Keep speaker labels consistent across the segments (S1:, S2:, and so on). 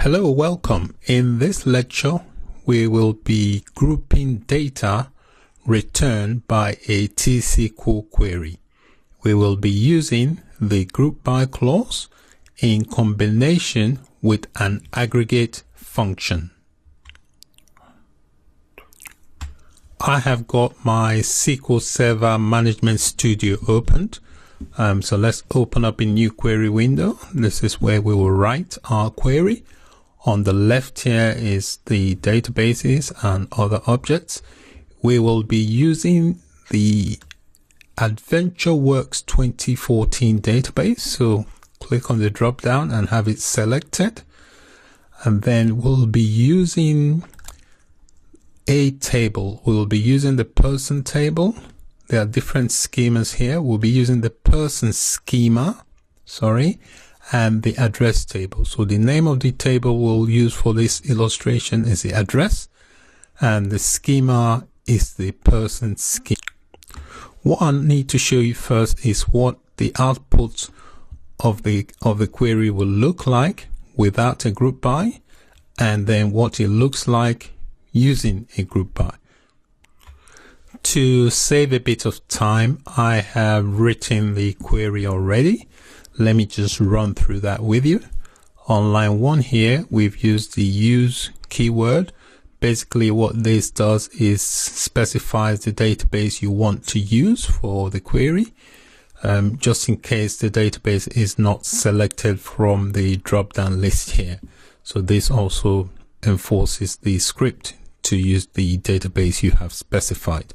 S1: Hello, welcome. In this lecture, we will be grouping data returned by a T-SQL query. We will be using the group by clause in combination with an aggregate function. I have got my SQL Server Management Studio opened. So let's open up a new query window. This is where we will write our query. On the left here is the databases and other objects. We will be using the AdventureWorks 2014 database. So click on the drop down and have it selected. And then we'll be using a table. We'll be using the person table. There are different schemas here. We'll be using the person schema, and the address table. So the name of the table we'll use for this illustration is the address, and the schema is the person schema. What I need to show you first is what the output of the query will look like without a group by, and then what it looks like using a group by. To save a bit of time, I have written the query already. Let me just run through that with you. On line 1 here, we've used the use keyword. Basically what this does is specifies the database you want to use for the query, just in case the database is not selected from the drop-down list here. So this also enforces the script to use the database you have specified.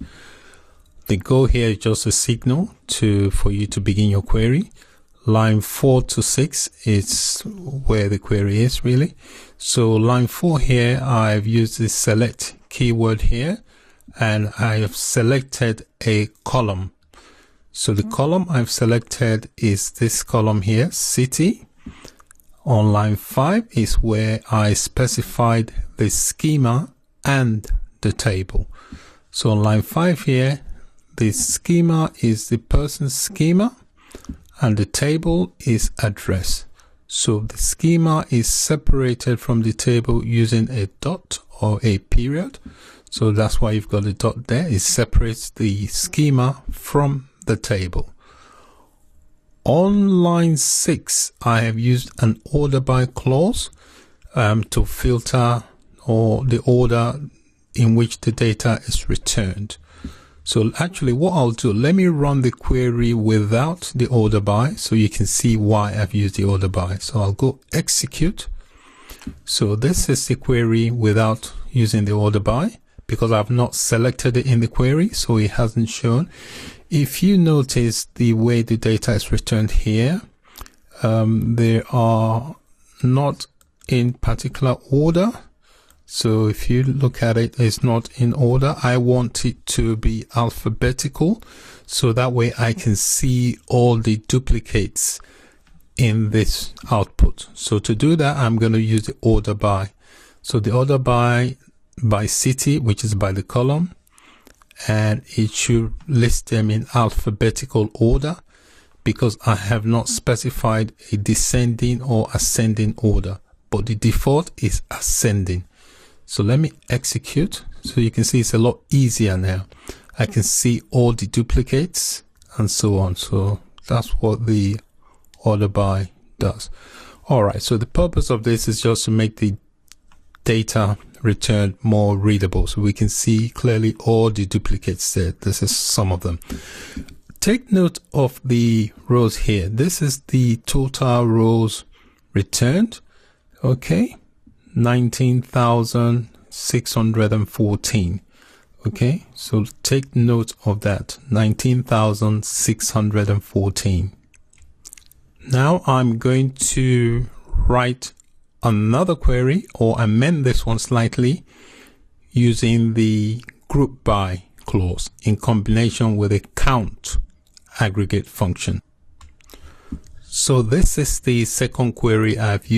S1: The goal here is just a signal for you to begin your query. Line 4 to 6 is where the query is really. So line 4 here, I've used the select keyword here, and I have selected a column. So the column I've selected is this column here, city. On line 5 is where I specified the schema and the table. So on line 5 here, the schema is the person schema, and the table is address. So the schema is separated from the table using a dot or a period. So that's why you've got a dot there. It separates the schema from the table. On line 6, I have used an order by clause to filter or the order in which the data is returned. So actually what I'll do, let me run the query without the order by so you can see why I've used the order by. So I'll go execute. So this is the query without using the order by because I've not selected it in the query, so it hasn't shown. If you notice the way the data is returned here, they are not in particular order. So if you look at it, it's not in order. I want it to be alphabetical, so that way I can see all the duplicates in this output. So to do that, I'm going to use the order by. So the order by city, which is by the column, and it should list them in alphabetical order because I have not specified a descending or ascending order, but the default is ascending. So let me execute. So you can see it's a lot easier now. I can see all the duplicates and so on. So that's what the order by does. All right. So the purpose of this is just to make the data returned more readable. So we can see clearly all the duplicates there. This is some of them. Take note of the rows here. This is the total rows returned. Okay. 19,614. Okay, so take note of that. 19,614. Now I'm going to write another query or amend this one slightly using the group by clause in combination with a count aggregate function. So this is the second query I've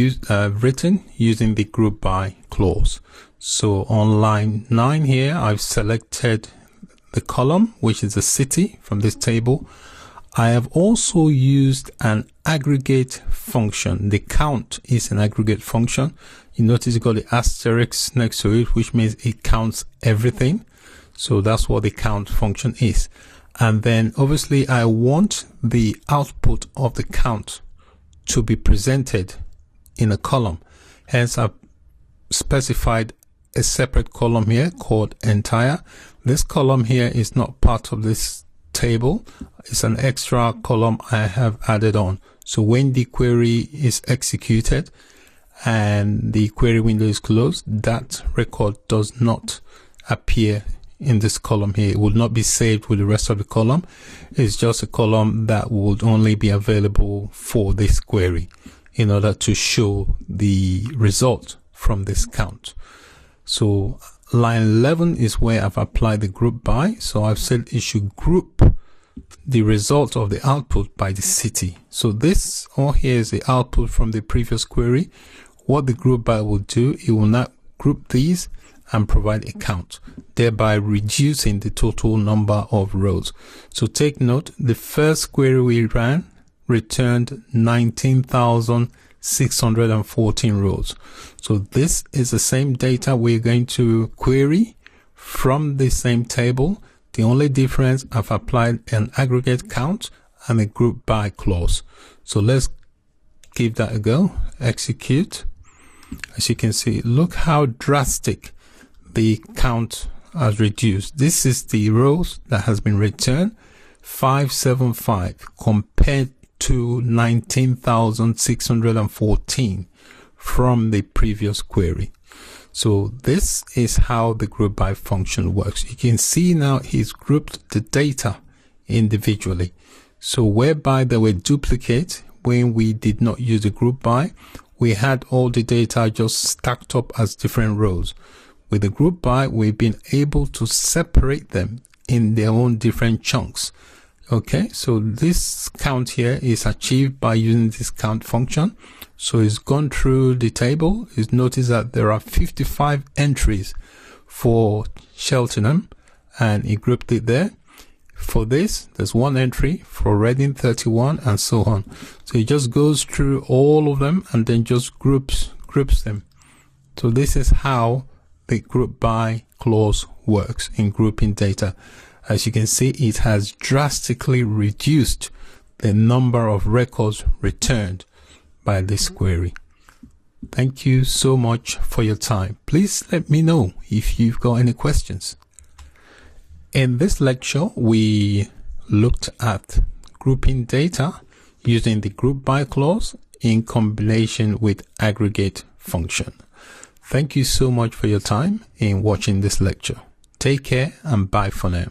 S1: written using the group by clause. So on line 9 here, I've selected the column, which is the city from this table. I have also used an aggregate function. The count is an aggregate function. You notice you got the asterisk next to it, which means it counts everything. So that's what the count function is. And then obviously I want the output of the count to be presented in a column. Hence I've specified a separate column here called entire. This column here is not part of this table. It's an extra column I have added on. So when the query is executed and the query window is closed, that record does not appear in this column here. It will not be saved with the rest of the column. It's just a column that would only be available for this query in order to show the result from this count. So line 11 is where I've applied the group by. So I've said it should group the result of the output by the city. So this all here is the output from the previous query. What the group by will do, it will now group these and provide a count, thereby reducing the total number of rows. So take note, the first query we ran returned 19,614 rows. So this is the same data we're going to query from the same table. The only difference, I've applied an aggregate count and a group by clause. So let's give that a go. Execute. As you can see, look how drastic the count has reduced. This is the rows that has been returned, 575 compared to 19,614 from the previous query. So this is how the group by function works. You can see now he's grouped the data individually. So whereby there were duplicates when we did not use the group by, we had all the data just stacked up as different rows. With the group by, we've been able to separate them in their own different chunks. Okay, so this count here is achieved by using this count function. So it's gone through the table. It's noticed that there are 55 entries for Cheltenham and it grouped it there. For this, there's one entry for Reading, 31, and so on. So it just goes through all of them and then just groups them. So this is how the group by clause works in grouping data. As you can see, it has drastically reduced the number of records returned by this query. Thank you so much for your time. Please let me know if you've got any questions. In this lecture, we looked at grouping data using the group by clause in combination with aggregate function. Thank you so much for your time in watching this lecture. Take care and bye for now.